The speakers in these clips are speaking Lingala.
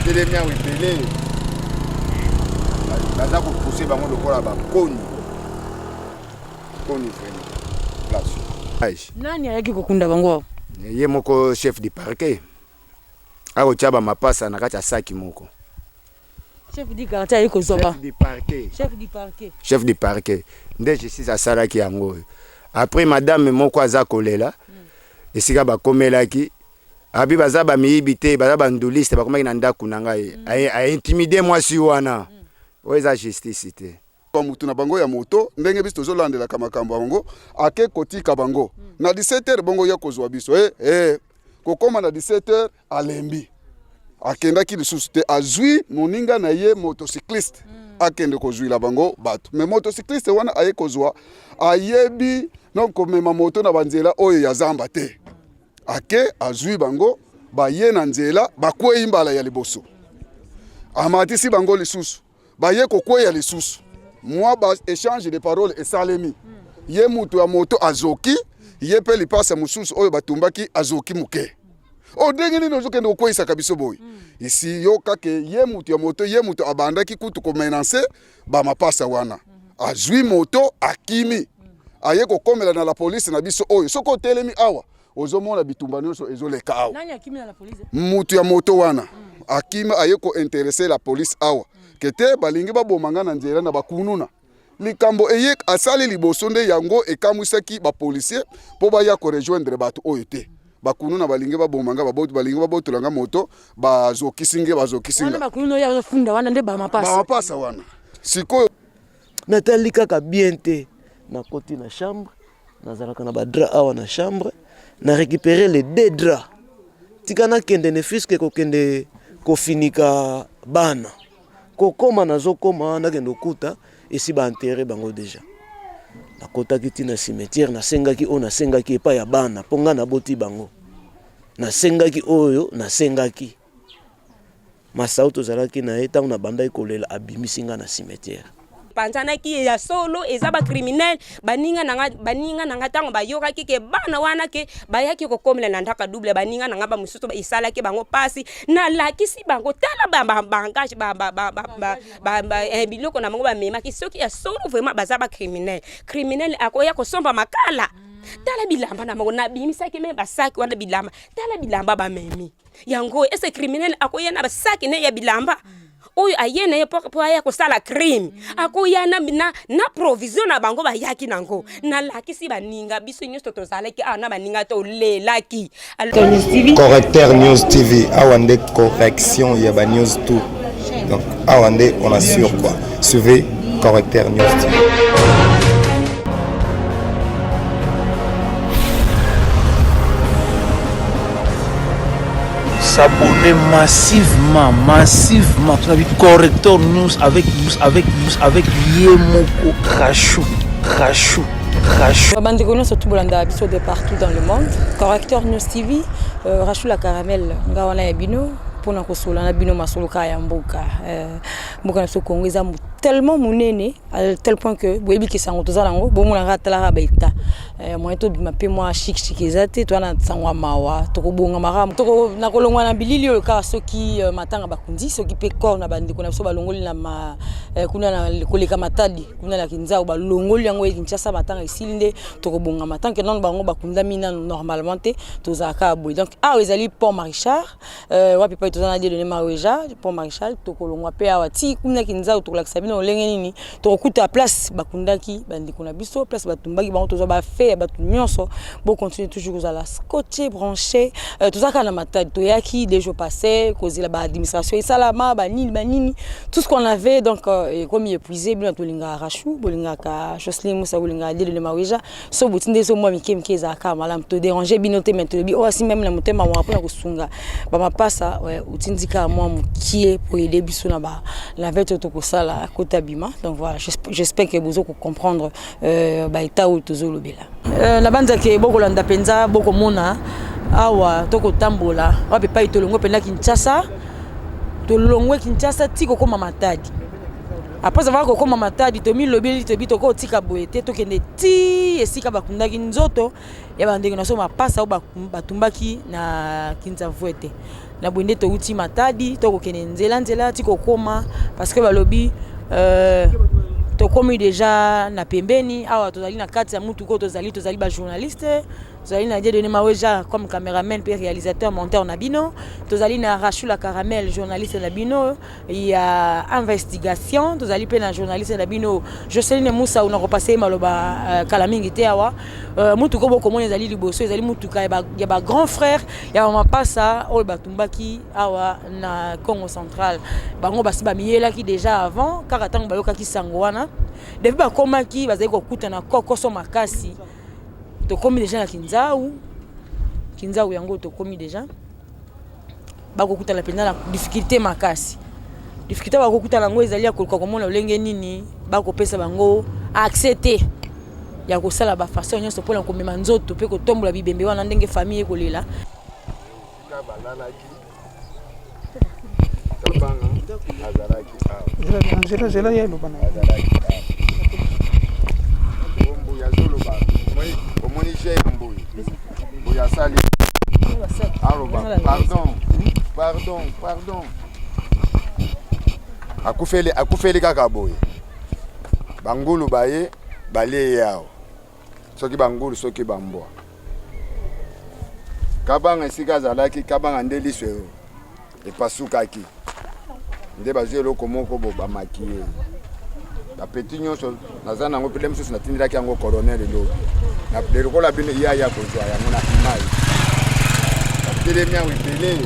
Télémia ou télé. Baza ko pousser bango lokola ba koni. Koni vraiment. Place. Nani ayaki kokunda bango? Ye moko chef du parquet. Ako chaba mapasa na kati ya saki moko. Chef du quartier ayiko zoba. Chef du parquet. Chef du parquet. Chef du parquet. Nde justice asalaki yango. Après madame moko aza kolela. Esika ba komelaki. Abi baza ba miibite, baza ba ndoliste ba komaki na ndaku na ngai. A intimider moi si wana. Oza justice te. Kwa mutu na bango ya moto ndenge biso tozolandela kamakambo bango ake kotika bango na 17h bongo ya kozwa biso kokoma na 17h alembi akendaki lisusu te azwi moninga na ye motocycliste akende kozwila bango bato mais motocycliste wana aye kozwa ayebi non komema moto na banzela oyo ya zamba te ake azwi bango baye na nzela bakwei mbala ya liboso amatisi bango lisusu baye kokweya lisusu moi ba échange de paroles et salemi ye mutu ya moto azoki ye pe lipasa mususu oyo batumbaki azoki muke o ndenge nini ozokende kokweyisa kabiso boy ici yo kake ye mutu ya moto ye mutu abandaki kutu ko menacer ba mapasa wana azwi moto akimi aye kokomela na la police na biso oyo soko telemi awa ozomona bitumba nyonso ezoleka awa Nani akimi na la police? mutu ya moto wana akimi aye ko intéresser la police awa kete balingi babomanga na nzela na bakununa likambo eye asali liboso nde yango ekamwisaki ba policier po baya ko rejoindre bato oyo te bakununa balingi babomanga baboto balingi babotolanga moto bazokisinga Wana bakununa ya funda wana nde ba mapasa wana siko natali kaka bien te na koti na chambre nazalaka na badra awa na chambre na récupérer les deux draps tikana kende ne fiske ko kende ko finika bana kokoma nazokoma nakendo kuta esi ba enterrer bango déjà nakotaki tina cimetière nasengaki o nasengaki epa ya bana ponga na boti bango nasengaki oyo nasengaki masauto zalaki na eta na banda ikolela abimisinga na cimetière panzana ki ya solo eza ba criminel baninga nanga tango bayoka ki ke bana wana ke bayaki ko komela na ndaka double baninga nanga ba mususu ba isala ke bango pasi na lakisi bango tala ba bangage biloko na bango ba mema ki soki ya solo vraiment baza ba criminel akoya ko somba makala tala bilamba na bango na bimisa ke me basaki wana bilamba tala bilamba ba memi yango ese criminel akoya na basaki ne ya bilamba oyo ayena ye po aya ko sala crime akoya na provision na bango ba yaki nango na lakisi baninga biso nyusto tozalaki ana baninga to lelaki Correcteur News TV awande correction ya ba news tout donc awande on assure quoi suivez Correcteur News TV. S'abonner massivement. Tu as vu Correcteur News avec Yemoko Rachou. Bande de surtout bolanda biso de partout dans le monde. Correcteur News TV, Rachou la caramel ngawana ebino pona kosola na bino masoloka ya mboka. Mboka na so Congo eza tellement munene à tel point que boyebi ki sango tozalango bomona ratala baita moi to bimapé moi chic ezate to na sangwa mawa to kobonga maramu to na kolongwa na bilili yo ka soki matanga bakundi soki pe corps na bandi kuna so balongoli na kuna na koleka matadi kuna la kinza ba longoli yango ekinchasa matanga isilinde to kobonga matanga que non bango bakunda mina normalement te to zaka boy donc ezali pont Marichal wapi pa to na de Maweja pont Marichal to kolongwa pe awati kuna kinza to la sabino olenge nini to kuta place bakundaki bandi kuna biso place batumbaki bango to ba fait batu nyonso bo continuer toujours à la scotcher branché tout ça kana matadi to yaki des jours passés causer la administration et salama banini tout ce qu'on avait donc comme épuisé bien to linga Rachou bolinga ka Jocelyn Moussa bolinga de Maweja so butinde so moi mikemke za ka malam to déranger binote maintenant bi aussi même la motema mo apona ko sunga ba mapasa utindika moi mukie pour aider biso na ba la veille to ko sala kotabima donc voilà j'espère que vous allez comprendre ba état où tozo lobela la bande ke boko landa penza boko mona awa toko tambola wapi pa itolongo penda Kinshasa tolongwe Kinshasa tiko koma matadi après avoir kokoma matadi tomi lobeli tobi toko tika boete tokende ti esika bakundaki nzoto ya bandenge na so mapasa o batumbaki na Kinzavwete na bwende to uti matadi tokokende nzela ti kokoma parce que balobi tokomi déjà na pembeni awa tozali na kati ya mutu ko tozali ba journaliste tozali na Dieu donné maweja comme caméraman puis réalisateur monteur na bino tozali na Rachula Caramel journaliste na bino il y a investigation tozali pe na journaliste na bino Joseline Moussa on a repassé maloba kala mingi te awa mutu ko boko mona ezali liboso ezali mutu ka ya ba grand frère ya mapasa o batumbaki awa na Congo central bango basi ba miyela ki déjà avant kaka tango bayoka ki sango wana depuis bakomaki bazali kokutana kokoso makasi tokomi déjà na Kinzau yango tokomi déjà bakokutana pena na difficulté makasi difficulté bakokutana ngo ezali ya koluka komona olenge nini bakopesa bango accepter ya kosala ba façon nyonso pona komema nzoto pe kotombola bibembe wana ndenge famille ekolela Pardon. Akufeli kaka boye. Bangulu baye bale yao. Soki bangulu soki bambwa. Kabanga esika zalaki kabanga ndeliswe epasukaki. Nde bazelo komoko bo bamakiye. La petit nyonso nazana ngo pele msusu natindilaki yango colonel lo. Na pele kola bino ya kozwa yango na imai. Pele mia wipele.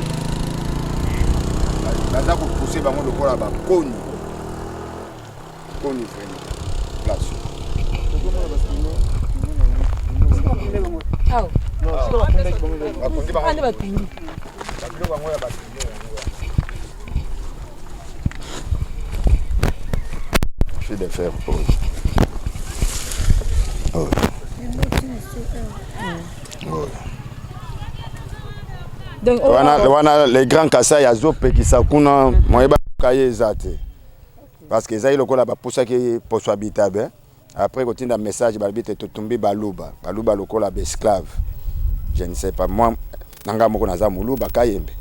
Baza ko pousser bango lokola ba koni. Koni frère. Place. Ah. Je vais faire pause. Oh. Oh. Donc wana les grands Kasai azope ki sakuna moyeba kaye zate. Parce que zayi lokola ba poussa ki poso habitabe. Après kotinda message balbite totumbi baluba lokola ba esclave. Je ne sais pas moi nanga moko naza muluba kayembe.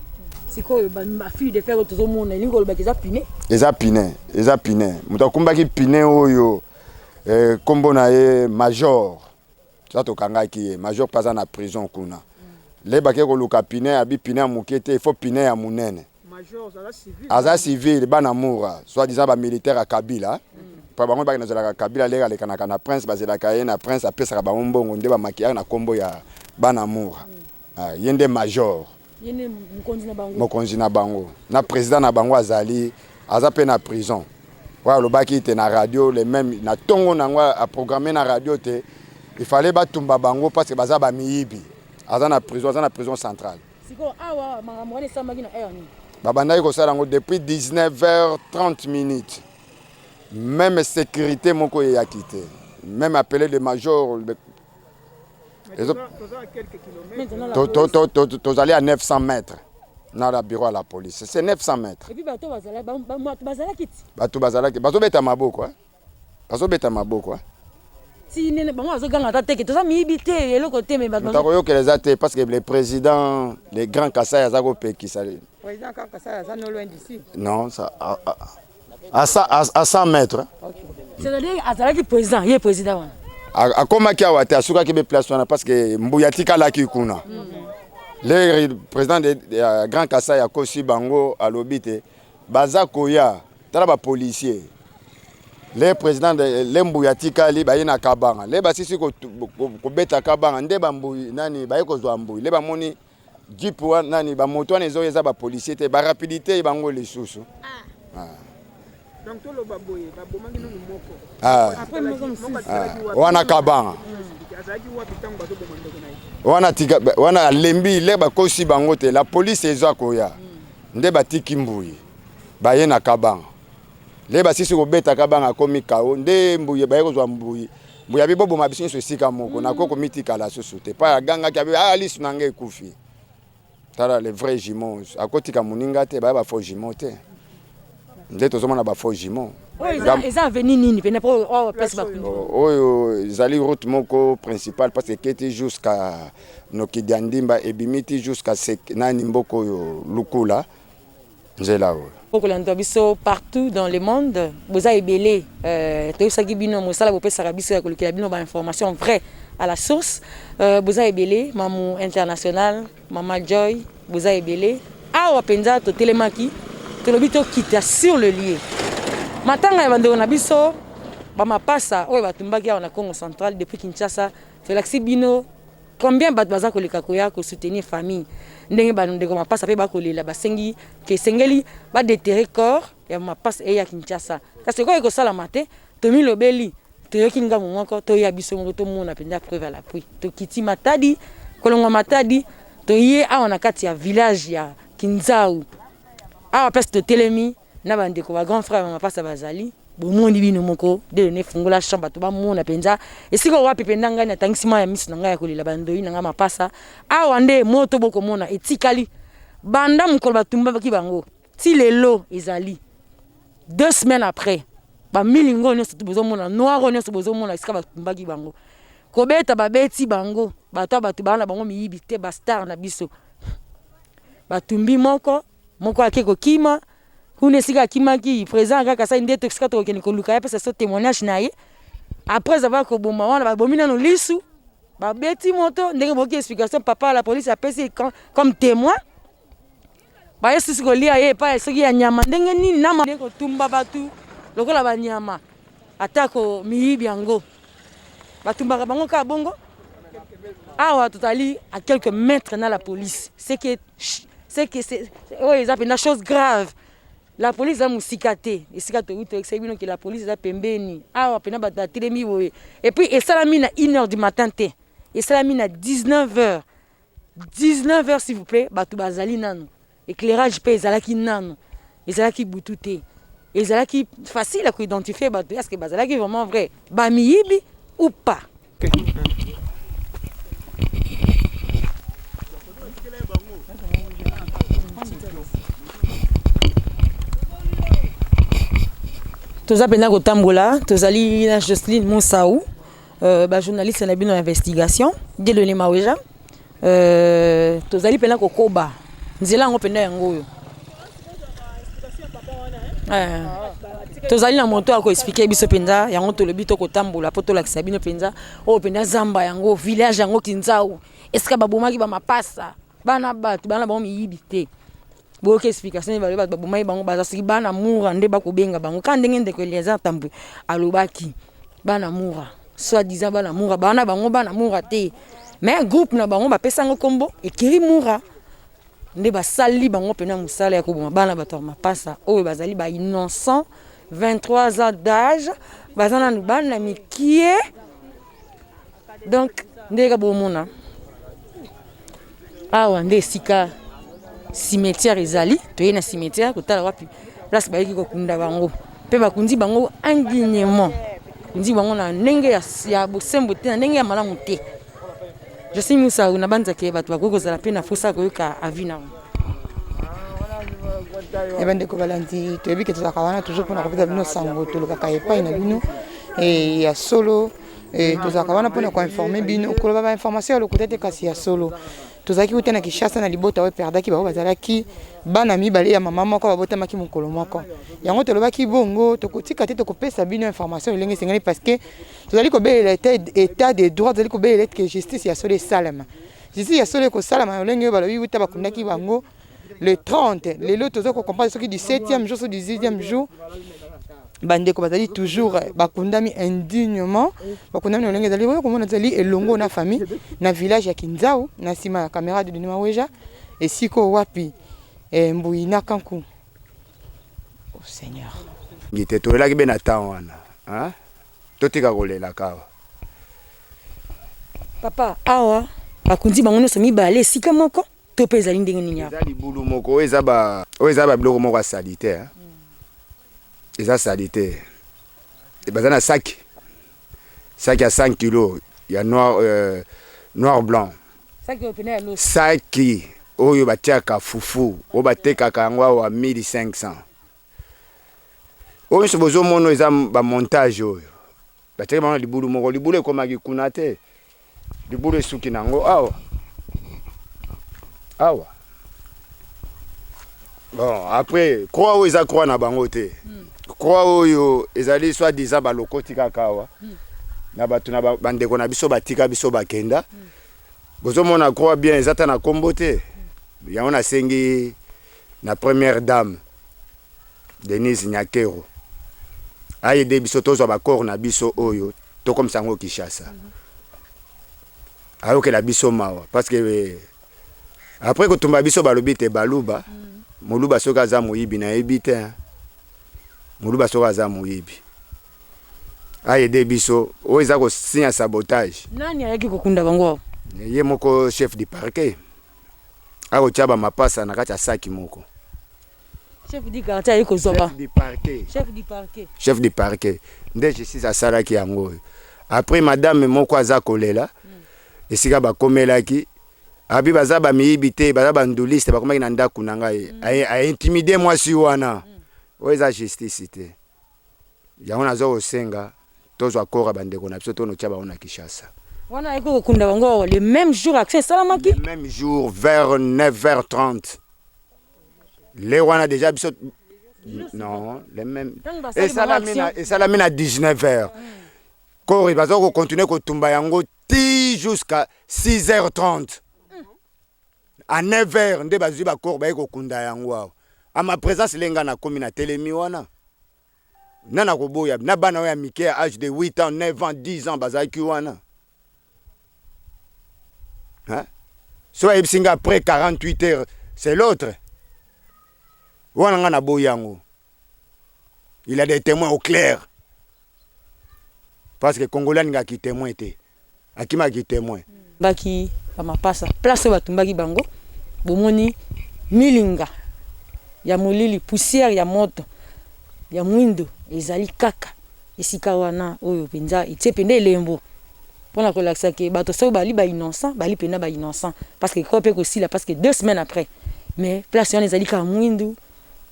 sikoyo ba fille de faire tout monde lingo le bakiza piné eza piné mutakumbaki piné oyo kombo na ye major sato kangaki major paza na prison kuna le bakeko luka piné abi piné ya mukete il faut piné ya munene major aza civil bana moura soit disant ba militaire à Kabila pa bango ba na Kabila le kaleka na prince bazela ka na prince apesa ba mbongo nde ba makiya na kombo ya bana moura yende major yene mokonzi na bango na président na bango azali azape na prison wa lobaki te na radio les mêmes na tongo na ngwa a programmer na radio te il fallait batumba bango parce que baza ba miyibi aza na prison centrale siko awa mangamone samaki na air ni babandaki kosala ngo depuis 19h30 même sécurité moko ya quitté même appelé le major Tous allés à 900 mètres dans le bureau à la police. C'est 900 mètres. Et puis, bateau bazala kiti. Bateau bazala kiti. Bateau beta mabo quoi. Bateau beta mabo quoi. Si nene bango azoganga tateke toza mibité et le côté mais bateau. Takoyo que les athées parce que les présidents, les grands Kasai azako peki sali. Président Kasai ça non loin d'ici. Non, ça à 100 mètres. OK. C'est-à-dire azala ki président, il est président. Akomaki awate asukaki be place wana parce que Mbuyatika laki kuna. Le président de Grand Kasai akosi bango alobite baza koya tala ba policier. Le président de Mbuyatika li baye na Kabanga. Le basisi ko beta Kabanga nde bambuyi nani baye ko zwa mbuyi. Le bamoni jeep nani ba moto wana ezo ba policier te ba rapidité bango lisusu. Donc tout le baboye babomangi no moko après wana Kabanga wana lembi le bakosi bango te la police ezo koya nde batiki mbuyi baye na Kabanga le basisi ko beta Kabanga komi kao nde mbuyi baye kozwa mbuyi mbuyi bibobo mabisinyo sika moko na koko mitika la sosute pa ganga ki alisu nange kufi tala le vrai jumeaux akotika muninga te ba faux jumeaux te nde tozomona ba faux jumeaux Ils ont venu nini pena pour place ba oyo ezali route moko principale parce que keti jusqu'à Nokidandimba et bimiti jusqu'à nani mboko yo lukula nzela oyo pour l'andobiso partout dans le monde vous avez belé to saki bino mosala bo pesa biso ya kolukela bino ba information vraie à la source vous avez belé mamu international mama Joy vous avez belé awa penza to telemaki to lobito kita sur le lieu matanga ya bandeko na biso ba mapasa oyo batumbaki na Congo central depuis Kinshasa Félix bino combien bat baza koleka koya ko soutenir famille ndenge bandeko mapasa pe bakolela basengi ke sengeli ba déterrer corps ya mapasa e ya Kinshasa kasi ko eko sala mate to mi lobeli to yoki ngamu moko to ya biso ngo to mona penda preuve à l'appui to kiti matadi kolongo matadi to ye a na kati ya village ya Kinzau a place de Telemi na bandeko ba grand frère mapasa bazali bomondi bino moko de ne fungola chambre to ba mona penza esiko wapi penda ngani atangisima ya misu nanga ya kolela bandoi nanga mapasa awa nde moto boko mona etikali banda mukolo batumba baki bango ti lelo ezali 2 semaines après ba milingo nyonso bozo mona noiro nyonso bozo mona esika batumba ki bango kobeta babeti bango bato batu bana bango miyibi te ba star na biso batumbi moko akeko kima kuna sika kimaki présent kaka sa ndete sika to keni koluka ya pesa so témoignage naye après avoir ko boma wana ba bomina no lisu ba beti moto ndenge boki explication papa la police a passé comme témoin ba yesu siko lia ye pa siki ya nyama ndenge nini na ko tumba batu lokola ba nyama atako miyibi yango batumba bango ka bongo awa totali à quelques mètres na la police c'est que c'est ils appellent la chose grave. La police a musikate et c'est que la police a pembeni ah pena bata telemi boye et puis et ça la mine à 1h du matin té et ça la mine à 19h s'il vous plaît batu bazali nanu éclairage pe ezalaki nanu ezalaki bututé ezalaki facile à identifier batu est-ce que bazalaki vraiment vrai ba miyibi ou pas. Toza pena ko tambola tozali na Jocelyne Monsaou ba journaliste na bino investigation de le maweja tozali pena ko koba nzela ngo pena yango yo tozali na moto ako expliquer biso penza yango to lobi to ko tambola poto la kisabino penza o pena zamba yango village yango Kinzau eska babomaki ba mapasa bana batu bana ba miyibite boke explication ba ba bomai bango bazasi bana mura nde bakobenga bango ka ndenge ndeko Eliezer Tambwe alobaki bana mura soit disant bana mura bana bango bana mura te mais groupe na bango ba pesango kombo ekiri mura nde basali bango pena musala ya koboma bana bato mapasa oyo bazali ba innocent 23 ans d'âge bazana bana mikie donc ndeka bomona awa nde sika cimetière ezali toye na cimetière kotala wapi place bayiki kokunda bango pe bakundi bango indignement kundi bango na ndenge ya bosembo te na ndenge ya malamu te je suis Moussa na banza ke bato bakokozala pe na fosa koyoka avina ebande ko balandi toyebi ke tozaka wana toujours pona kopesa bino sango tolokaka epai na bino e ya solo e tozaka wana pona ko informer bino koloba ba information ya lokote te kasi ya solo tozaki utena Kinshasa na libota we perdaki ba bazalaki bana mibale ya mama moko babotamaki mokolo moko yango tolobaki bongo tokotika te tokopesa bino information elenge sengeli parce que tozali kobelela état des droits tozali kobelela que justice ya solo salama justice ya solo ko salama elenge balobi uta bakundaki bango le 30 lelo tozoko comprendre ce qui du 7e jour ou du 10e jour bandeko bazali toujours bakundami indignement bakundami olenge zali ko mona zali elongo na famille na village ya Kinzau na sima ya caméra de Denis Maweja et siko wapi mbui na kanku oh Seigneur ngite tolela ki bena tawana hein totika kolela kawa papa awa bakundi bango no somi bale sika moko to peza ndenge nini ya ezali bulu moko ezaba biloko moko salite hein eza salite bazana sac à 5 kg ya noir blanc sac oyo batiaka fufu o batekaka yango wa 1500 oyo so bozo mono eza ba montage oyo bateke bana libulu moko libulu ekomaki kuna te libulu esuki nango awa bon après croix oyo eza croix na bango te croix oyo ezali soit disant balokoti kaka awa na bato na bandeko na biso batika biso bakenda bozomona croix bien eza ta na kombo te yango nasengi na première dame Denise Nyakero ayede biso tozwa bakor na biso oyo tokomisa yango Kinshasa ayokela biso mawa parce que après kotumba biso balobi te baluba moluba soki aza moyibi na yebi te moluba soki aza moyibi ayede biso oyo eza kosinya sabotage. Nani ayaki kokunda bango? Ye moko chef du parquet akotia bamapasa na kati ya saki moko. Chef du quartier ayiko zoba. Chef du parquet nde justice asalaki yango. Après madame moko aza kolela esika bakomelaki abi baza bamiyibi te baza banduliste bakomaki na ndako na ngai a intimider mwasi wana oyo eza justice te yango nazo kosenga tozwa kora bandeko na biso tonotia bango na Kinshasa. Wana ayiko kokunda bango le même jour accès salamaki le même jour vers 9h30 les wana déjà biso non les mêmes et salamina 19h kori baza ko continuer ko tumba yango ti jusqu'à 6h30 à 9h nde bazwi ba kor ba ko kunda yango a ma présence lenga na komi na telemi wana nana ko boya na bana ya mike à âge de 8 ans 9 ans 10 ans bazaki wana hein soit ebsinga après 48 heures c'est l'autre wana ngana boyango il a des témoins au clair parce que Congolais nga ki témoin te akima ki témoin baki bamapasa place batumbaki bango bomoni milinga ya molili poussière ya moto ya mwindo ezali kaka esika wana oyo penza itie pende elembo pona ko laksa ke bato so bali ba innocent bali pena ba innocent parce que ko pe ko sila parce que 2 semaines après mais place wana ezali ka mwindo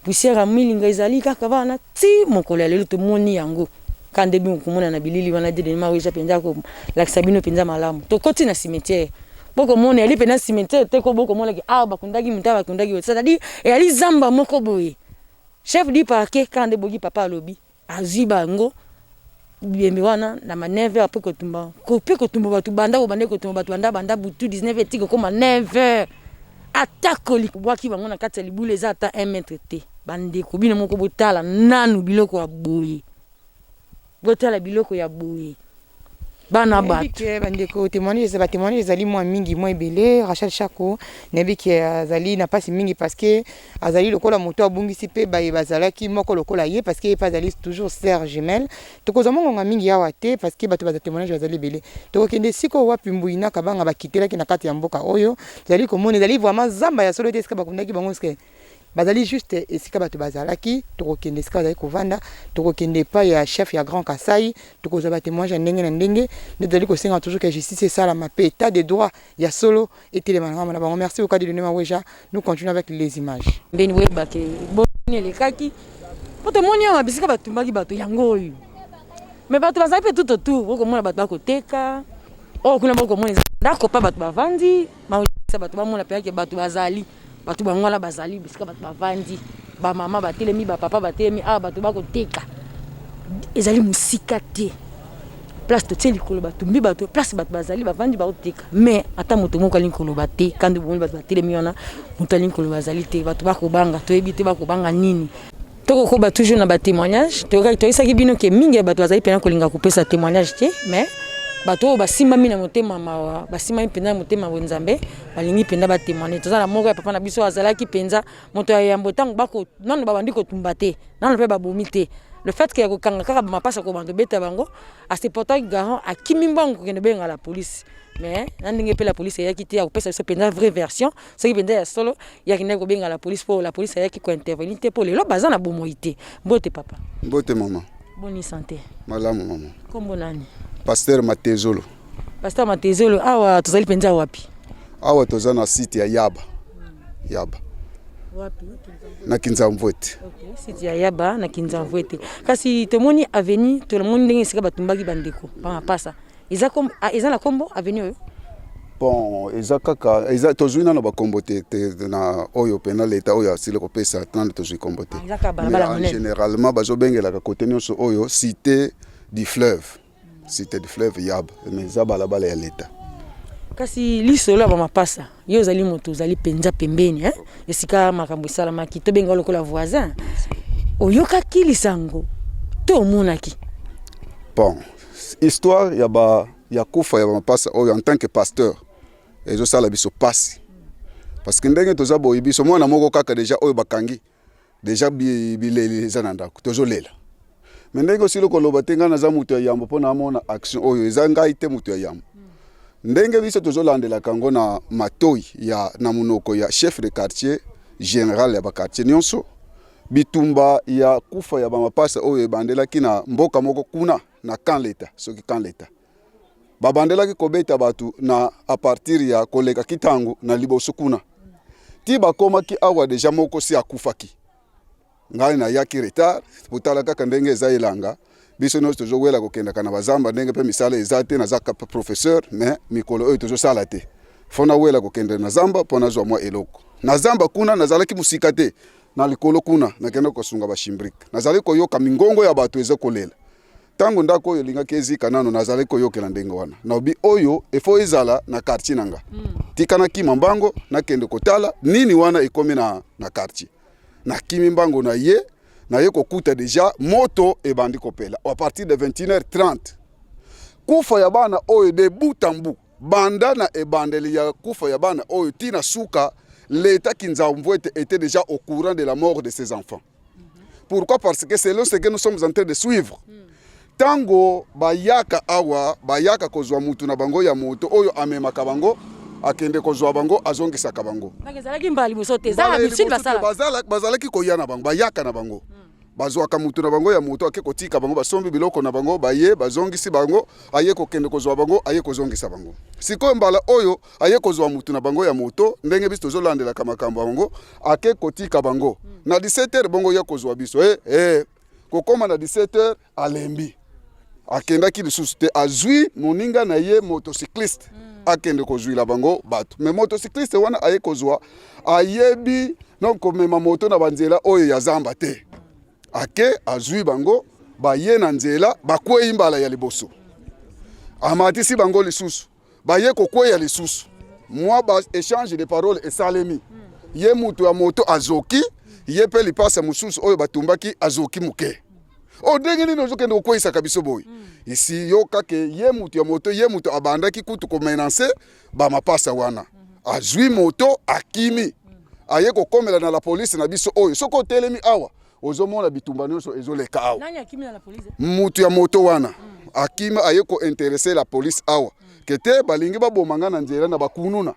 poussière ya milinga ezali kaka wana ti mokolo lelo to moni yango kande bi kumona na bilili wana de ma weja penza ko laksa bino penza malamu to koti na cimetière boko mona ali pena cimetière te ko boko mona ke bakundaki mutaba bakundaki c'est-à-dire et ali zamba moko boye chef du parquet kande bogi papa lobi aziba ngo biembe wana na ma 9h après kotumba batu banda ko bande kotumba batu banda butu 19h tiko koma 9h atakoli bwaki bango na kati ya libule za ata 1 mètre te bande ko bino moko botala nanu biloko ya boye botala biloko ya boye bana batu bandeko témoignage ba témoignage ezali moi mingi moi ebele Rachel Chako nebi ki azali na pasi mingi parce que azali lokola moto abungisi pe ba bazalaki moko lokola ye parce que pas azali toujours sœur jumelle tokozama ngonga mingi ya wate parce que bato ba témoignage azali ebele tokende siko wapi mbuina kabanga bakitelaki na kati ya mboka oyo zali komone zali vraiment zamba ya solo te ska bakundaki bango ske bazali juste esika bato bazalaki tokokende esika bazali kovanda tokokende pa ya chef ya Grand Kasai tokozwa ba témoignage ndenge na ndenge ndezali kosenga toujours que justice esala pe état de droit ya solo etelemana na bango. Merci beaucoup de donner ma weja. Nous continuons avec les images. Beni weba ke boni le kaki poto moni ya bisika bato mbaki bato yango oyo mais bato bazali pe tout boko mona bato bakoteka kuna boko mona ndako pa bato bavandi ma bato bamona pe ke bato bazali batu bangwala bazali bisika batu bavandi ba mama batelemi ba papa batelemi batu bakoteka ezali musika te place to teli kolo batu mbi batu place batu bazali bavandi bakoteka mais ata moto moko ali kolo bate kandi bomoni batu batelemi wana moto ali kolo bazali te batu bakobanga to ebite bakobanga nini toko ko batu toujours na ba témoignage to isaki bino ke mingi batu bazali pena kolinga kopesa témoignage te mais bato basima mina motema mawa basima mpenda motema bonzambe balingi penda ba témoigner tozala moko ya papa na biso azalaki penza moto ya mbotango bako nanu babandi ko tumbate nanu pe babomi te le fait que ya kokanga kaka mapasa ko bando beta bango a ce portant garant a kimimbango kende benga la police mais nandinge pe la police ya kiti ya kopesa so penza vraie version ce qui penza ya solo ya kine ko benga la police pour la police ya ki ko intervenir te pour le lo bazana bomoité mbote papa mbote maman bonne santé malamu maman kombo nani Pasteur Matezolo. Pasteur Matezolo, awa tozali penza wapi? Awa tozana site ya Yaba. Yaba. Wapi? Na Kinzamvwete. Okay, siti ya Yaba na Kinzamvwete. Kasi tomoni avenue tout le monde ndenge sika batumbaki bandeko pa pasa. Iza na kombo avenue oyo. Bon, eza kaka eza tozwina na bakombo te na oyo pena leta oyo asile kopesa tande tozwi kombo te. Mais généralement bazobengelaka côté nyonso oyo cité du fleuve. Cité du fleuve Yaba, mais za balabala ya leta. Kasi lisolo ba mapasa yo ozali moto ozali penza pembeni esika makambo esalamaki tobenga lokola voisin oyokaki lisango tomonaki. Bon, histoire ya kufa ya mapasa oyo en tant que pasteur ezosala biso pasi parce que ndenge toza boyi biso mwana moko kaka déjà oyo bakangi déjà bileli eza na ndako tozolela mais ndenge osili koloba te nga naza moto ya yambo mpo namona action oyo eza ngai te moto ya yambo ndenge biso tozolandelaka ngo na matoi ya na munoko ya chef de quartier général ya bakartier nyonso bitumba ya kufa ya bamapasa oyo ebandelaki na mboka moko kuna na camp leta soki camp leta babandelaki kobeta batu na a partir ya koleka kitango na liboso kuna ti bakomaki awa deja moko si akufaki ngai na yaki retard butala kaka ndenge eza elanga biso nyonso tozowela kokendaka na bazamba ndenge mpe misala eza te nazaka professeur mais mikolo oyo tozosala te fona wela kokende na zamba mpo nazwa mwa eloko na zamba kuna nazalaki musika te na likolo kuna nakenda kosunga bashimbrika nazali koyoka mingongo ya bato eza kolela tango ndako oyo lingaki ezika nano nazali koyokela ndenge wana naobi oyo efo ezala na quartier nanga tikana kima mbango nakende kotala nini wana ekomi na quartier na kimi mbango na ye kokuta deja moto ebandi kopela a partir de 21h30 kufa ya bana oyo de butambu banda na ebandeli ya kufa ya bana oyo tina suka l'état Kinzamvwete était déjà au courant de la mort de ses enfants. Pourquoi? Parce que c'est ce que nous sommes en train de suivre. Tango bayaka awa bayaka kozwa mutu na bango ya moto oyo amemaka bango akende kozwa bango azongisaka bango bazalaki mbali bosote za habitude bazalaki koya na bango bayaka na bango bazwaka mutu na bango ya moto ake kotika bango basombi biloko na bango baye bazongisi bango aye kokende kozwa bango aye kozongisa bango sikoyo mbala oyo aye kozwa mutu na bango ya moto ndenge biso tozolandela makambo bango ake kotika bango na 17h bango ya kozwa biso kokoma na 17h alembi akendaki lisusu te azwi moninga na ye motocycliste akende kozwila bango bato mais motocycliste wana aye kozwa ayebi non komema moto na banzela oyo ya zamba te ake azwi bango baye na nzela bakwei mbala ya liboso amatisi bango lisusu baye kokweya lisusu mwa ba échange de paroles esalemi ye mutu ya moto azoki ye pe lipasa mususu oyo batumbaki azoki muke o ndenge nini ozokende kokweyisaka biso boye isi yokake ye mutu ya moto ye mutu abandaki kutu komenanse bamapasa wana azwi moto akimi aye kokomela na la police na biso oyo soko otelemi awa ozomona bitumba nyonso ezoleka awa nani akimi na la police mutu ya moto wana akima aye ko intéresser la police awa kete balingi babomanga na nzela na bakununa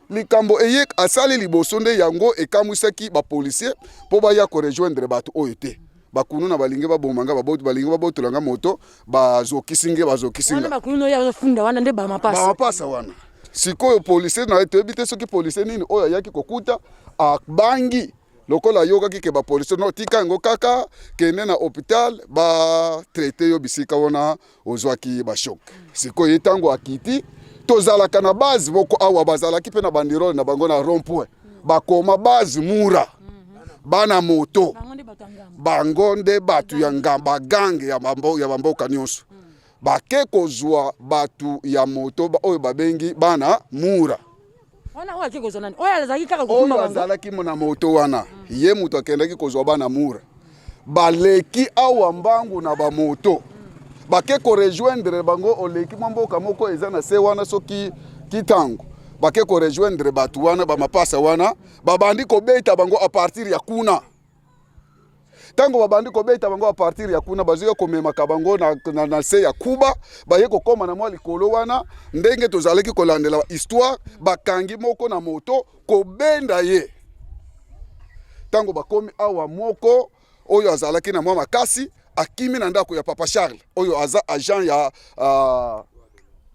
likambo eye asali liboso nde yango ekamwisaki ba policier po baya ko rejoindre bato oyo te bakununa balingi babomanga baboto balingi babotolanga moto bazokisinge wana bakununa ya funda wana nde bamapasa wana sikoyo policier na etebite soki policier nini oyo yaki kokuta abangi lokola yokaki ke ba policier no tika ngo kaka kende na hôpital ba traité yo bisika wana ozwaki ba shock sikoyo etango akiti tozalaka na base boko awa bazalaki pe na bandirole na bango na rond-point bakoma base mura bana moto bangonde batu ya ngamba gange ya bamboka nyonso bake kozwa batu ya moto oyo babengi bana mura wana oyo ake kozwa nani oyo azalaki kaka kokuma oyo azalaki na moto wana ye mutu akendaki kozwa bana mura baleki awa mbangu na bamoto bake ko rejoindre bango oleki mboka moko eza na se wana soki kitango bake ko rejoindre batu wana bamapasa wana babandi kobeta bango a partir ya kuna tango babandi kobeta bango a partir ya kuna bazoya komemaka bango na se ya kuba baye kokoma na mwa likolo wana ndenge tozalaki kolandela histoire bakangi moko na moto kobenda ye tango bakomi awa moko oyo azalaki na mwa makasi akimi na ndako ya Papa Charles oyo aza agent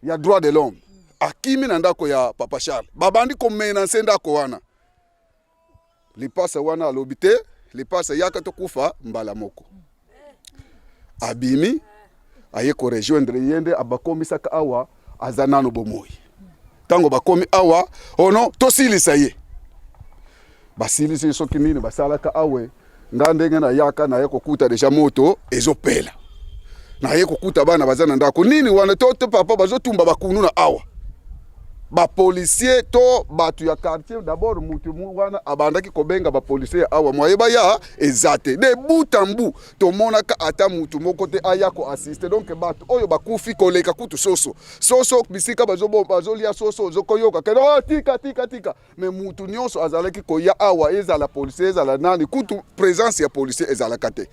ya droit de l'homme akimi na ndako ya Papa Charles babandi komenanse ndako wana lipasa wana alobi te lipasa yaka tokufa mbala moko abimi aye ko rejoindre yende abakomisaka awa aza nano bomoi tango bakomi awa ono tosilisa ye basilisi soki nini basalaka awe nga ndenge na yaka na ye kokuta deja moto ezopela na ye kokuta bana baza na ndako nini wana to papa bazotumba bakunu na awa ba policier to batu ya quartier d'abord mutu wana abandaki kobenga ba policier awa moyeba ya ezate de butambu to monaka ata mutu moko te ayako assister donc batu oyo bakufi koleka kutu soso bisika bazolia soso zokoyoka keno tika mais mutu nyonso azalaki koya awa ezala policier ezala nani kutu présence ya policier ezala kate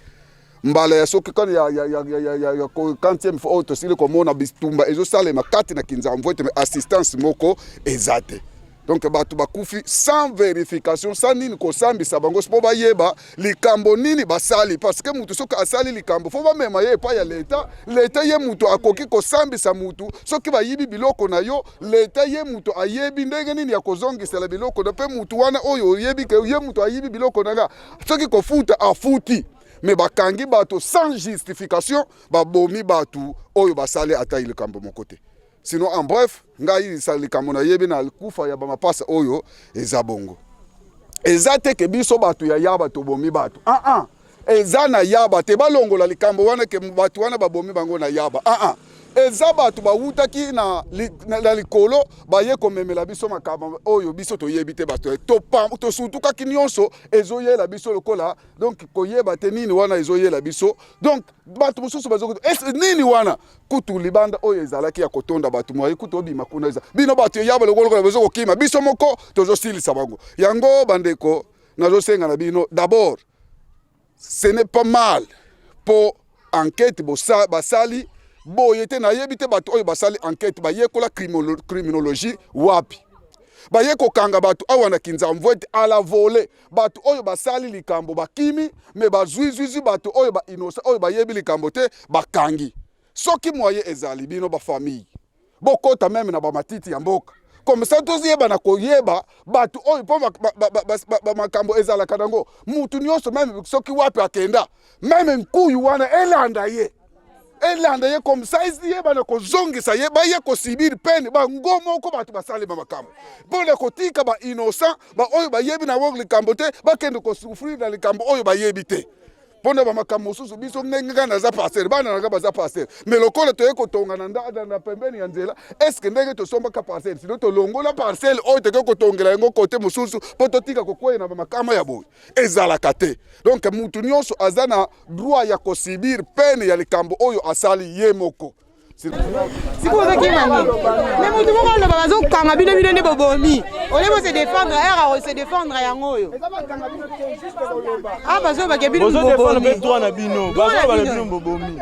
mbala ya soki kan ya quantième fois auto sile komona bistumba ezo salema kati na kinza mvote mais assistance moko ezate donc batu bakufi sans vérification sans nini ko sambi sabango spo ba yeba likambo nini basali parce que mutu soki asali likambo fo ba mema ye pa ya leta ye mutu akoki ko sambi sa mutu soki ba yibi biloko na yo leta ye mutu ayebi ndenge nini ya kozongisela biloko na pe mutu wana oyo yebi ke ye mutu ayibi biloko nanga soki ko futa afuti mais bakangi bato sans justification babomi batu oyo basale ata ile kambo mokote sinon en bref ngai sali kambo na yebi na kufa ya bamapasa oyo eza bongo eza te ke biso batu ya yaba to bomi batu eza na yaba te balongola likambo wana ke batu wana babomi bango na yaba eza batu bawutaki na likolo baye komemela biso makamba oyo biso toyebi te bato to sutuka kinyonso ezoyela biso lokola donc koyeba te nini wana ezoyela biso donc batu mususu bazokuta nini wana kutu libanda oyo ezalaki ya kotonda batu mwaye kutu obima kuna eza bino batu yaba lokola bazokokima biso moko tozosilisa bango yango bandeko nazosenga na bino d'abord ce n'est pas mal pour enquête basali boye te na yebite bato oyo basali enquête ba yekola criminologie wapi ba yeko kanga bato awa na kinza mvote à la volée bato oyo basali likambo bakimi me bazwizi bato oyo ba innocent oyo ba yebi likambo te bakangi soki moye ezali bino ba famille bokota même na ba matiti ya mboka comme ça toziyeba na koyeba bato oyo po ba makambo ezala kanango mutu nyonso même soki wapi akenda même nkuyu wana elanda ye comme ça ye bana ko zongisa ye ba ye ko sibiri peine ba ngomo ko batu basale ba makambo pole ko tika ba innocent ba oyo ba yebi na wo likambo te ba kende ko souffrir na likambo oyo ba yebi te pona ba makambo susu biso ngenga na za passer bana na ba za passer mais lokola to yeko tonga na ndada na pembeni ya nzela est-ce que ndenge to somba ka passer sino to longola parcelle oyo te ko tongela ngo kote mususu poto tika ko kwena ba makama ya boy ezala kate donc mutu nyonso azana droit ya ko sibir peine ya likambo oyo asali ye moko sikoza kimani mais mutu moko aloba bazokanga bino nde bobomi olebo se défendre era se défendre yango oyo bazobake bino bobomi droit na bino bazobala bino bobomi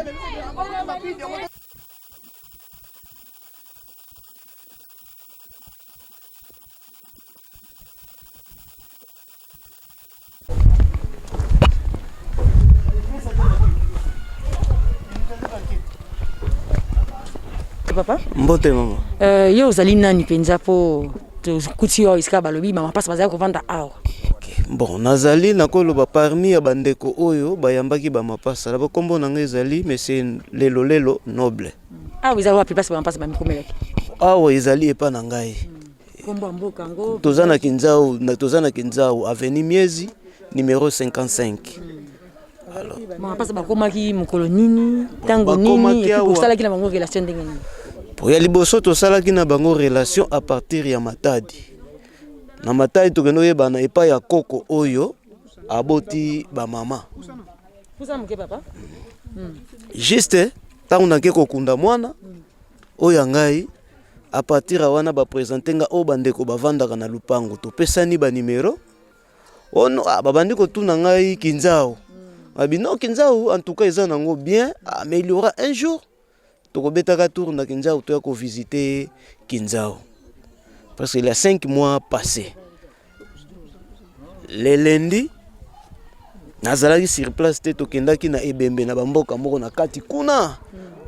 papa mbote mama yo ozali nani penza po kuti oyo isika balobi mama pasi bazali kovanda awa bon nazali nakoloba parmi ya bandeko oyo bayambaki bamapasa la bakombo na ngai ezali monsieur lelo noble awa ezali wapi pasi bamapasa bamikomelaki awa ezali epa na ngai kombo mboka ngo toza na kinzao avenue miezi numéro 55 alors mama pasi bakomaki mokolo nini tango nini et posalaki na bango relation ndenge nini po ya liboso tosalaki na bango relation à partir ya Matadi na Matadi tokendo yebana epa ya koko oyo aboti ba mama pusa mke papa juste tango nake kokunda mwana oyo ngai à partir ya wana ba présenter nga o bandeko bavandaka na lupango topesani ba numéro ono babandi kotuna ngai kinzao abino kinzao en tout cas ils en ont bien mais il y aura un jour tokobetaka tour na kinzao to ya ko visiter kinzao parce qu'il y a 5 mois passés le lundi nazalaki sur place te tokendaki na ebembe na bamboka moko na kati kuna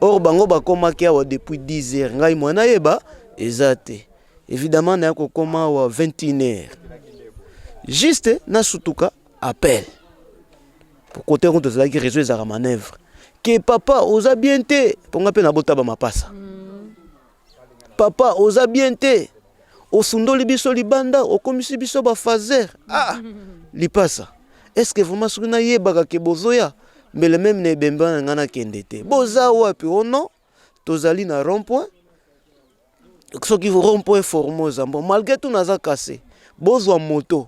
or bango bakomaki awa depuis 10h ngai mwana yeba ezate évidemment na kokoma wa 21h juste na sutuka appel pour côté on te qui résout les manœuvre que papa oza bien te ponga pe na botaba mapasa papa oza bien te osundoli biso libanda okomisi biso ba fazer lipasa est-ce que vraiment suna yebaka ke bozoya mais le même ne bemba ngana kendete boza wapi oh non tozali na rond-point soki rond-point Formosa bon malgré tout naza cassé bozwa moto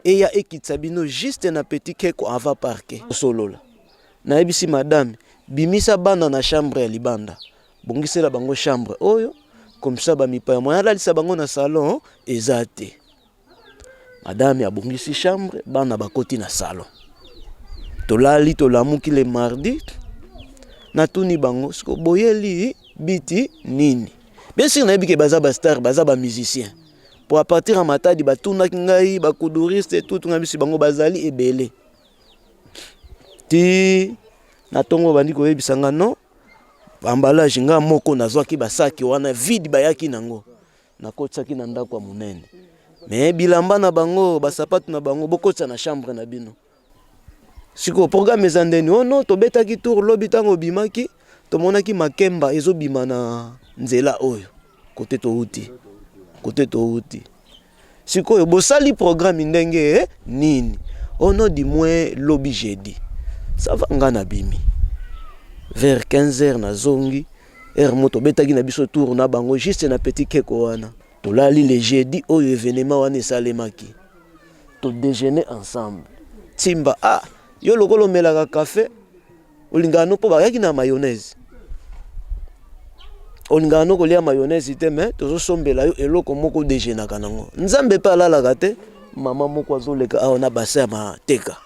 et ya ekitsabino juste na petit keko ava parquer solola na ebisi madame bimisa bana na chambre ya libanda bongisela bango chambre oyo comme ça ba mipa moya lalisa bango na salon ezate madame ya bongisi chambre bana bakoti na salon tolali tolamuki le mardi na tuni bango siko boyeli biti nini bien sûr na ebike baza ba star baza ba musicien pour à partir à matadi batuna ngai ba kuduriste tout ngabisi bango bazali ebele ti na tongo bandi ko yebisanga non emballage nga moko nazwaki basaki wana vide bayaki nango nakotsaki na ndako ya munene mais bilamba na bango basapatu na bango bokotsa na chambre na bino siko programme ezandeni oh non tobetaki tour lobi tango bimaki tomonaki makemba ezobima na nzela oyo côté to uti siko bosali programme ndenge nini oh non du moins lobi jeudi ça va ngana bimi vers 15h na zongi moto betaki na biso tour na bango juste na petit keko wana tolali le jeudi oyo événement wana esalemaki to déjeuner ensemble timba yo lokolo melaka café olingano po bayaki na mayonnaise olingano kolia mayonnaise te mais tozo sombela yo eloko moko déjeuner kanango nzambe pa alalaka te mama moko azoleka awa na bassin ya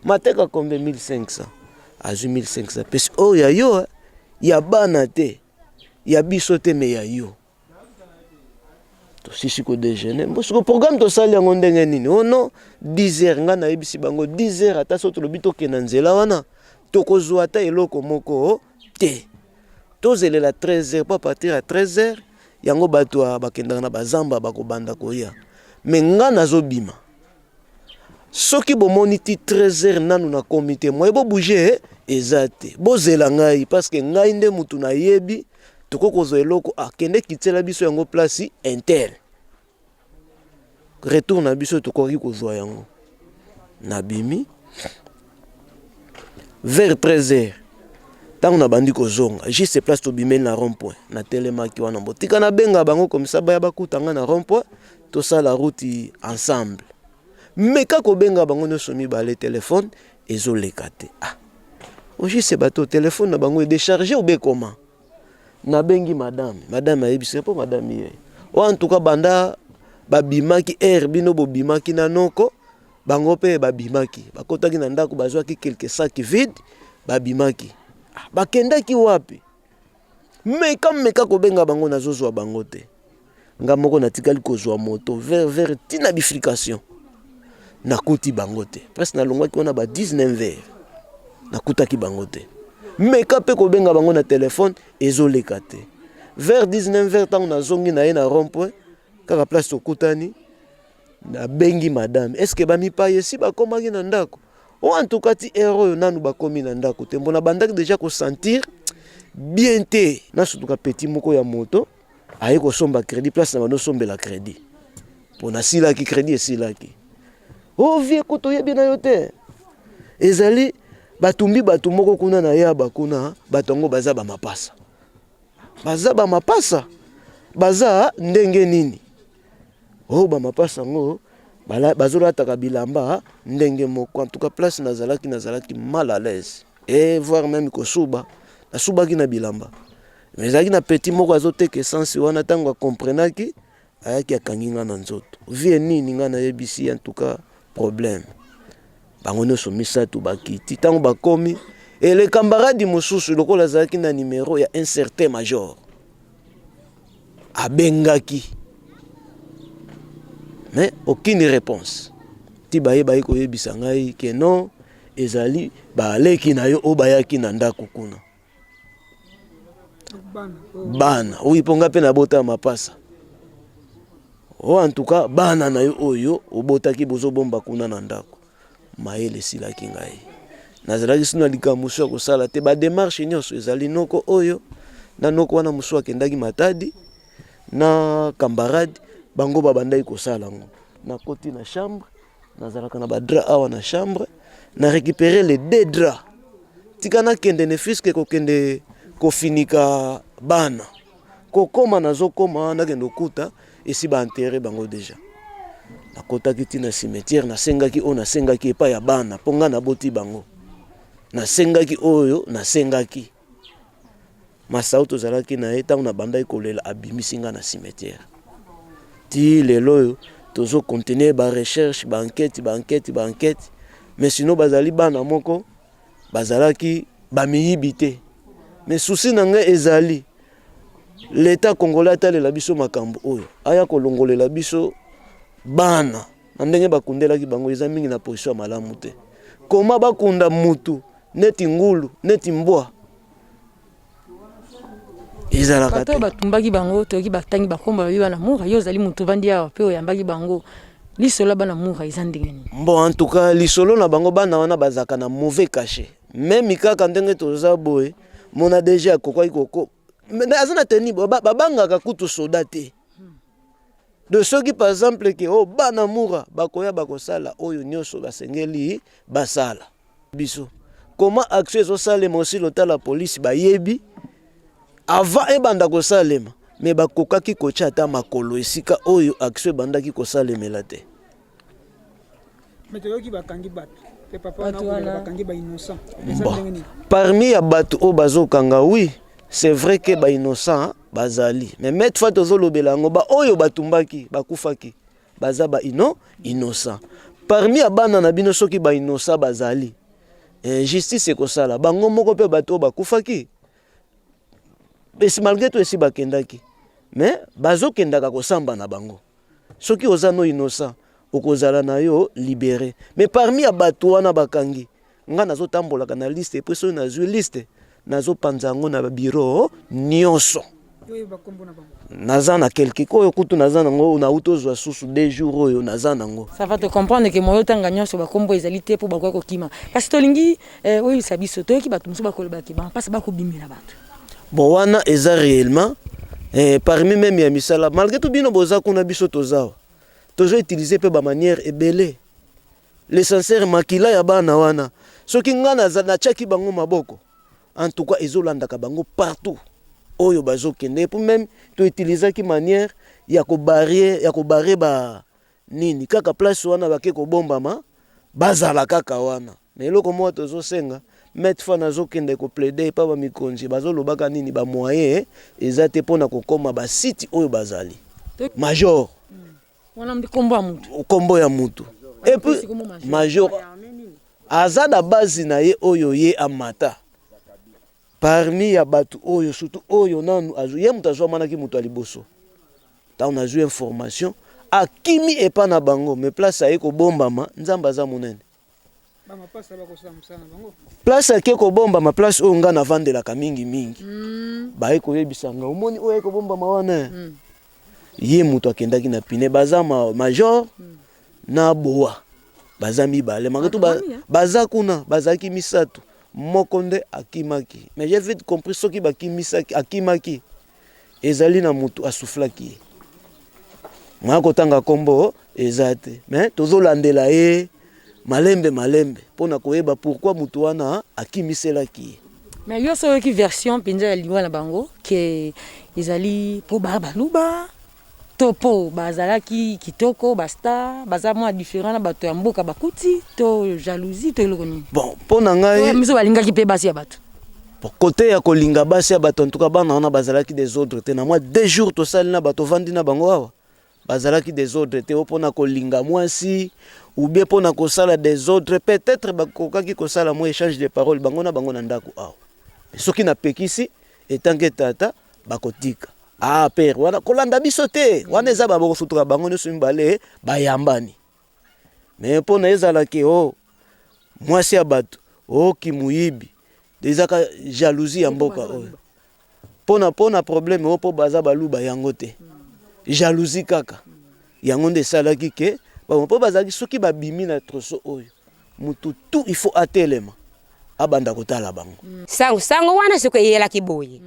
mateka combien 1500 azu 1500 pesi oh ya yo ya bana te ya biso te me ya yo to sisi ko déjeuner mboso programme to sali yango ndenge nini oh non 10h nga na ebisi bango 10h ata so to lobito ke na nzela wana to kozwa ta eloko moko te tozelela 13h pas partir à 13h yango bato bakendaka na bazamba bakobanda koya me nga nazobima soki bomoni ti 13h nanu na komite moi bo bouger ezate bozela ngai parce que ngai nde mutu na yebi tokokozwa eloko akende kitela biso yango place inter retour na biso tokoki kozwa yango na bimi vers 13h tango na bandi kozonga juste place to bimeli na rond-point na telemaki wana botika na benga bango comme ça baya bakutanga na rond-point to sala route ensemble meka ko benga bango no somi balé téléphone ezoleka te oji se bato téléphone na bango décharger ou be comment na bengi madame ayebise po madame ye en tout cas banda babimaki bino bobimaki na noko bango pe babimaki bakotaki na ndako bazwaki quelques sacs vides babimaki bakendaki wapi meka ko benga bango nazozwa bango te nga moko natikali kozwa moto vers tina bifrication nakuti bango te presque na longwaki wana ba 19h nakutaki bango te meka pe ko benga bango na téléphone ezoleka te vers 19h tango nazongi na ye na rond-point kaka place tokutani na bengi madame est-ce que bami paye si bakomaki na ndako en tout cas ti héros nanu bakomi na ndako te mbona bandaki déjà ko sentir bien te na surtout ka petit moko ya moto aye ko somba crédit place na bano sombela crédit pona silaki crédit esilaki vie koto yebi na yo te ezali batumbi batu moko kuna na yaba kuna batongo baza ba mapasa baza ndenge nini ba mapasa ngo bazolataka bilamba ndenge moko en tout cas place nazalaki mal à l'aise et voir même kosuba nasubaki na bilamba mais ezalaki na petit moko azoteka essence wana tango akomprenaki ayaki akangi nga na nzoto vie nini nga na yebisi en tout cas problème bango nyonso misatu bakiti tango bakomi ele camarade mosusu lokola azalaki na numéro ya un certain major abengaki mais aucune réponse ti baye koyebisa ngai ke non ezali baleki na yo obayaki na ndako kuna bana oui ponga pe na bota mapasa Oh, en tout cas, bana na yo oyo, obotaki bozo bomba kuna na ndako. Maele silaki ngai. Nazalaki sino likamuso ko sala te ba démarche nyonso ezali noko oyo na noko wana muso akendaki Matadi na Kambaradi bango babandai ko sala ngo. Na koti na chambre, nazalaka na ba drap awa na chambre, na récupérer les 2 draps. Tikana kende ne fiske ko kende ko finika bana. Ko koma nazo koma na kendo kuta esi ba enterrer bango déjà. Nakotaki tina cimetière na sengaki o na sengaki epa ya bana ponga na boti bango. Na sengaki oyo na sengaki. Masauto zalaki na eta na bandai kolela abimisinga na cimetière. Ti lelo tozo continuer ba recherche, ba enquête. Mais sinon bazali bana moko bazalaki ba miyibite. Mais souci nanga ezali l'État congolais atalela biso makambo oyo aya kolongolela biso bana na ndenge bakundelaki bango eza mingi na position malamu te. Koma bakunda mutu neti ngulu neti mbwa ezalaka te. Bato batumbaki bango toki batangi bakomba biba na mura yo zali mutu vandi awa pe oyambaki bango lisolo bana mura eza ndenge nini. Bon, en tout cas lisolo na bango bana wana bazaka na mauvais cachet. Même kaka ndenge toza boye mona déjà kokoi koko mais azana teni babanga kutu soda te. De ceux qui par exemple que oh bana mura bakoya bakosala oyo nyoso basengeli basala biso. Comment accès au salem aussi la police bayebi avant ebanda ko salema mais bakokaki kocha ata makolo esika oyo accès bandaki ko salemela te. Mais toyoki bakangi bato te papa na bakangi ba innocent. Parmi ya bato o bazokanga oui, c'est vrai que ba innocent bazali mais met fois tozolobela ngo ba oyo batumbaki bakufaki baza ba innocent. Parmi ya bana na bino soki ba innocent bazali justice ekosala bango moko pe bato bakufaki besi malgré tout esi bakendaki mais bazokendaka kosamba na bango soki oza no innocent okozala na yo libéré. Mais parmi ya bato wana bakangi nga nazotambolaka na liste et puis so nazwi liste nazopanzango na bureau nyonso naza na quelque koyo kutu naza nango na utozwa susu 2 jours oyo naza nango. Ça va te comprendre que moyo tanga nyonso bakombo ezali te po bakwa kokima kasi tolingi oyo sabiso toyoki bato musu bakolobaki ba pasa bakobimela bato. Bon wana eza réellement parmi même ya misala malgré tout bino boza kuna biso tozawa tozo utiliser pe ba manière ebele. L'essentiel makila ya bana wana soki ngana na chaki bango maboko en tout cas ezolandaka bango partout oyo bazokende pour même to utiliser ki manière ya ko barrer ba nini kaka place wana bake ko bombama bazala kaka wana mais eloko mo tozo senga mettre fa nazokende ko plaider pa ba mikonzi bazolobaka nini ba moyen ezate pona ko koma ba site oyo bazali major wana mkombo ya mutu kombo ya mutu et puis major azada base na ye oyo ye amata parmi ya batu oyo surtout oyo nanu azu ye mutu azwa manaki mutu aliboso ta on a eu information akimi epa na bango mais place aye ko bombama nzamba za munene bama pasa bakosala musana bango place ake ko bombama place oyo nga na vandelaka mingi baye ko yebisanga omoni oyo ko bombama wana ye mutu akendaki na pine baza major na boa baza mibale mangetu baza kuna bazaki misatu moko nde akimaki mais j'ai vite compris soki bakimisaki akimaki ezali na mutu asuflaki ngako tanga kombo ezate mais tozolandela ye malembe pona koyeba pourquoi mutu wana akimiselaki. Mais yo so ki version pinja ya liwa na bango ke ezali po baluba topo bazalaki kitoko basta baza mwa différent na bato ya mboka bakuti to jalousie to eloko nini. Bon pona ngai miso balingaki pe basi ya bato côté ya kolinga basi ya bato en tout cas bana wana bazalaki des ordres te na moi 2 jours to sali na bato vandi na bango awa bazalaki des ordres te opona kolinga mwasi ou bien pona kosala des ordres peut-être bakokaki kosala mo échange de paroles bango na bango na ndako awa soki na pekisi etange tata bakotika père wana kolanda biso te wana eza baboko sutuka bango nyonso mibale bayambani mais pona ezalaki mwasi ya bato kimuyibi ezaka jalousie ya mboka oyo pona problème po baza baluba yango te jalousie kaka yango nde esalaki ke mpo bazalaki soki babimi na troso oyo mutu tu il faut atelema abanda kotala bango sango wana siko eyelaki boye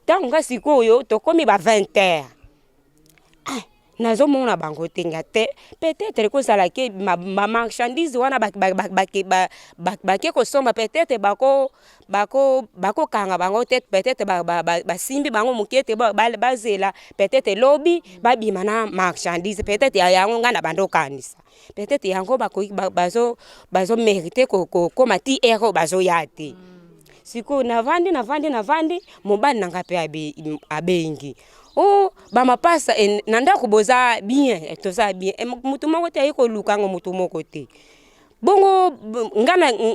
ntango nga sikoyo tokomi ba 20h nazomona bango tenga te peut-être kozalaki bamarchandise wana bake kosomba peut-être bakokanga bango te peut-être basimbi bango moke ete bazela peut-être lobi babima na marchandise peut-être yango nga na bandokanisa peut-être yango bazomérite kokoma ti ero bazoya te siko navandi mobali nanga mpe abengi bamapasa nanda kuboza bien toza bien mutu moko te ayiko lukango mutu moko te bongo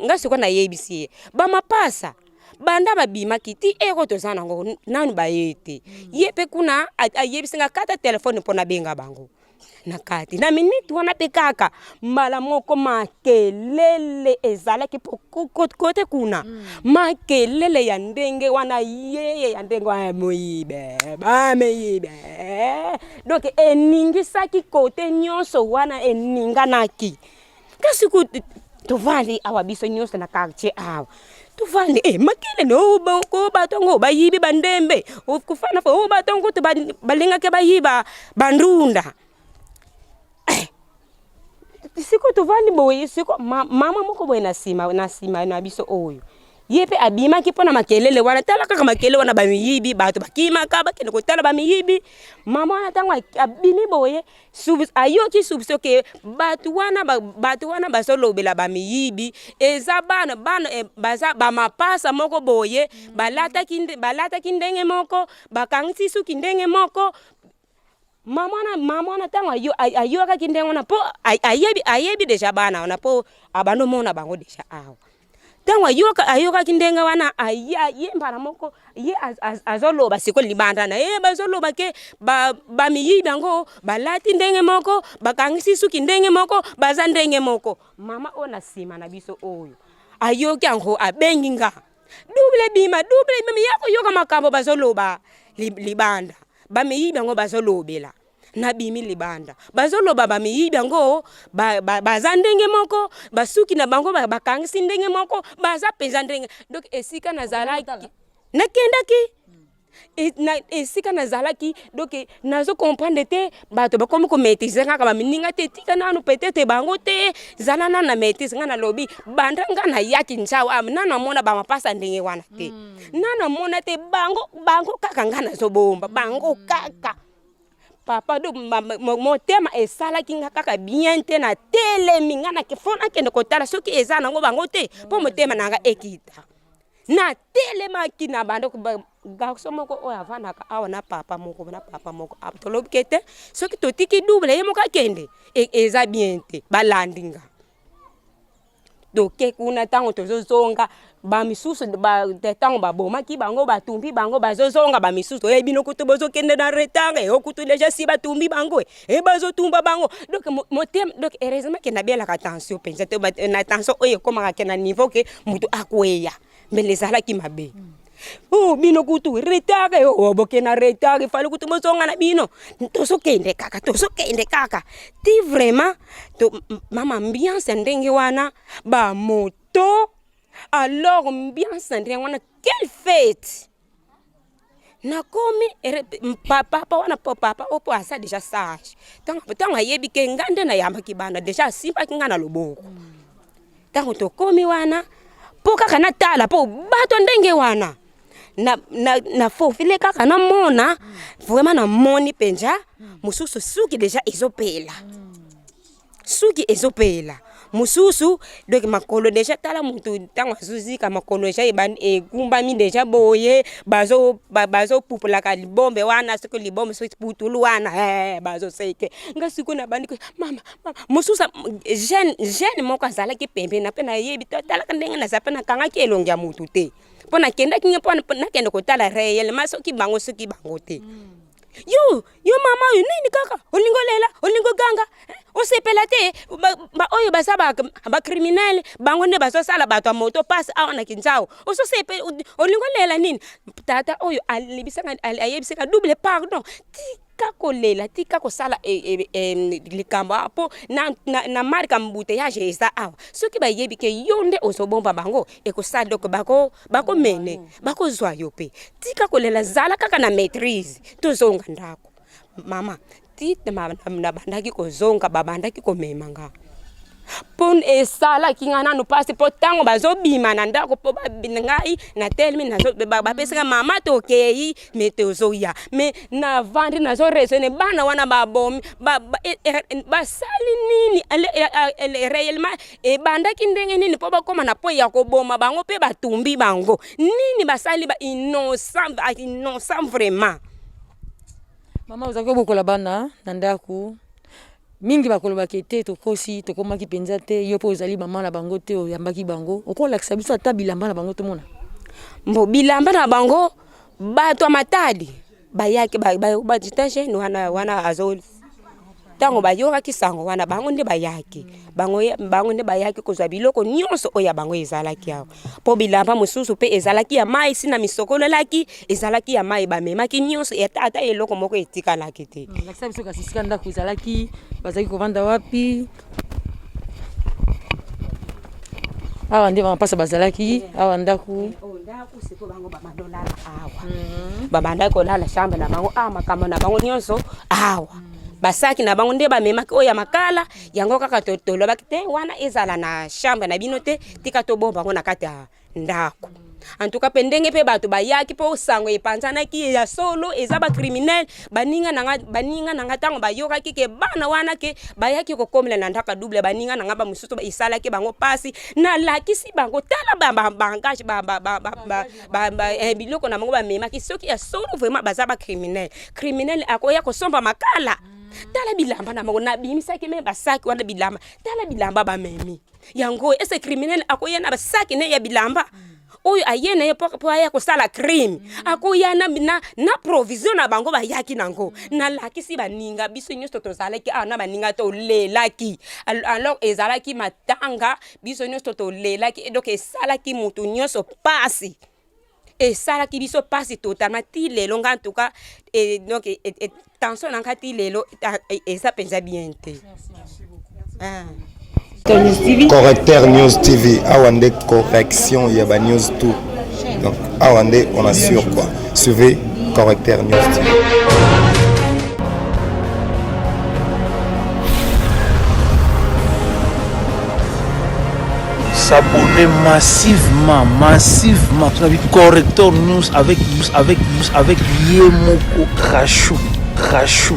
nga siko na yebisi bamapasa banda babima kiti eko toza nango nanu bayete yepe kuna ayebisi nga kata telefone pona benga bango nakati na minute wana pe kaka mbala moko makelele ezalaki kote kuna makelele ya ndenge wana yeye ya ndenge wana moyibe bameyibe donc eningisaki kote nyonso wana eninganaki kasi ku tovandi awa biso nyonso na quartier awa tuvandi makele no ko batongo bayibi bandembe kufana fo batongo to balinga ke bayiba bandunda siko tuvandi boye siko mama moko boye na sima na biso oyo yepe abima kipona makelele wana tala kaka makelele wana bamiyibi bato bakima kaba kene ko tala bamiyibi mama wana tangwa abimi boye ayoki subsoke bato wana basolobela bamiyibi eza bana baza bamapasa moko boye balata kindenge moko bakangisi su kindenge moko mama na tango ayo ka kindenge na po ayebi deja bana na po abano mona bango deja awo tango ayo ka kindenge wana yemba na moko ye azoloba siko libanda na bazoloba ke ba miyi bango balati ndenge moko bakangisi su kindenge moko baza ndenge moko mama ona sima na biso oyo ayo kyango abenginga double bima yako yoka makambo bazoloba libanda bamiyibi yango bazolobela na bimi libanda bazoloba bamiyibi yango baza ndenge moko basuki na bango bakangisi ndenge moko baza penza ndenge donc esika nazalaki nakendaki esika nazalaki donc nazo comprendre te bato bakomi ko maîtriser ngaka bamininga te tika nanu peut-être bango te zalana na maîtrise ngana lobi banda ngana yaki nchawa nana mona ba mapasa ndenge wana te nana mona te bango kaka ngana zobomba bango kaka papa do motema esala kinga kaka bien te na tele mingana ke fona kende kotala soki ezana ngo bango te po motema nanga ekita na tele makina bando garçon moko oya vana ka awa na papa moko aptolobi kete soki totiki double ye moka kende eza bien te balandinga doke kuna tango tozozonga ba misusu ba tango babomaki bango batumbi bango bazozonga ba misusu bino kutu bozokende na retanga okutu deja si batumbi bango bazotumba bango donc motem donc heureusement que na bien la attention penza te na attention oyo koma ka na niveau que mutu akweya mais les ala ki mabe bino kutu retanga boke na retanga fali kutu bozonga na bino tosokende kaka ti vraiment to mama ambiance ndenge wana ba moto alors ambiance ndenge wana quelle fête nakomi papa wana papa opo asa déjà sage tango ayebi ke ngande na yamba kibanda déjà simba kingana loboko tango tokomi wana po kaka na tala po bato ndenge wana na fofile kaka na mona vraiment na moni penja mususu suki déjà ezopela mususu donc makolo déjà tala mutu tango azuzika makolo déjà ekumbami déjà boye bazo pupula ka libombe wana siko libombe so putulu wana bazo seke ngasiku na bandi mama mususu jeune moko azala ki pembe na pena yebi tala ndenge na zapena kanga ki elongia mutu te pona kenda kinye pona kenda kotala réel masoki bango soki bango te yo mama yo nini kaka olingo ganga osepela te ba oyo basaba ba criminel bango ne basosala bato moto pass aona kinjao olingo lela nini tata oyo alibisanga ayebisanga double pardon tika kolela tika kosala likambo apo na marka mbuteyage eza awa soki bayebi ke yo nde ozobomba bango ekosala doko bako mene bakozwa yo pe tika kolela zala kaka na maîtrise tozonga ndako mama tite na bandaki kozonga babandaki komemanga pon esala kinga nanu pasi po tango bazobima na ndako po ngai na telmi nazo bapesaka mama tokei meteozoya me na vandi nazo raisonner bana wana babomi basali nini réellement e bandaki ndenge nini po bakoma na po ya koboma bango pe batumbi bango nini basali ba innocent vraiment. Mama uzako bokola bana na ndako mingi bakoloba kete tokosi tokomaki penza te yo po ozali mama na bango te oyambaki bango okolakisa biso ata bilamba na bango tomona mbo bilamba na bango bato matadi bayaki ba jitashe no wana azol tango bayoka kisango wana bango nde bayaki bango nde bayaki kozwa biloko nyonso oya bango ezalaki awo po bilamba mususu pe ezalaki ya mai sina misokololaki ezalaki ya mai bamemaki nyonso ata eloko moko etikalaki te lakisa biso kasi sika ndako ezalaki bazaki kovanda wapi awa nde bamapasa bazalaki awa ndako siko bango bamadolala awa babandaki kolala chambre na bango makambo na bango nyonso awa basaki na bango nde bamemaki oya makala yango kaka tolobaki te wana ezala na chambre na bino te tika tobomba bango na kati ya ndako en tout cas pendenge pe bato bayaki po sango epanzanaki ya solo eza ba criminel baninga nanga tango bayokaki ke bana wana ke bayaki kokomela na ndaka double baninga nanga ba mususu isalaki bango pasi na lakisi bango tala bangage biloko na bango bamemaki soki ya solo vraiment baza ba criminel akoya kosomba makala tala bilamba na bango na bimisaki me basaki wana bilamba tala bilamba bamemi yango ese criminel akoya na basaki ne ya bilamba oyo ayena ye po aya kosala crime akoya na provision na bango bayaki nango na lakisi baninga biso nyonso tozalaki na baninga to lelaki alors ezalaki matanga biso nyonso to lelaki donc esalaki mutu nyonso pasi esalaki biso pasi totalement ti lelo nga en tout cas donc tension nanga ti lelo eza penza bien te. Correcteur News TV, Awande correction, Yaba News tout. Donc, Awande, on assure quoi. Suivez Correcteur News TV. S'abonner massivement sur la Correcteur News avec Yemoko Rachou.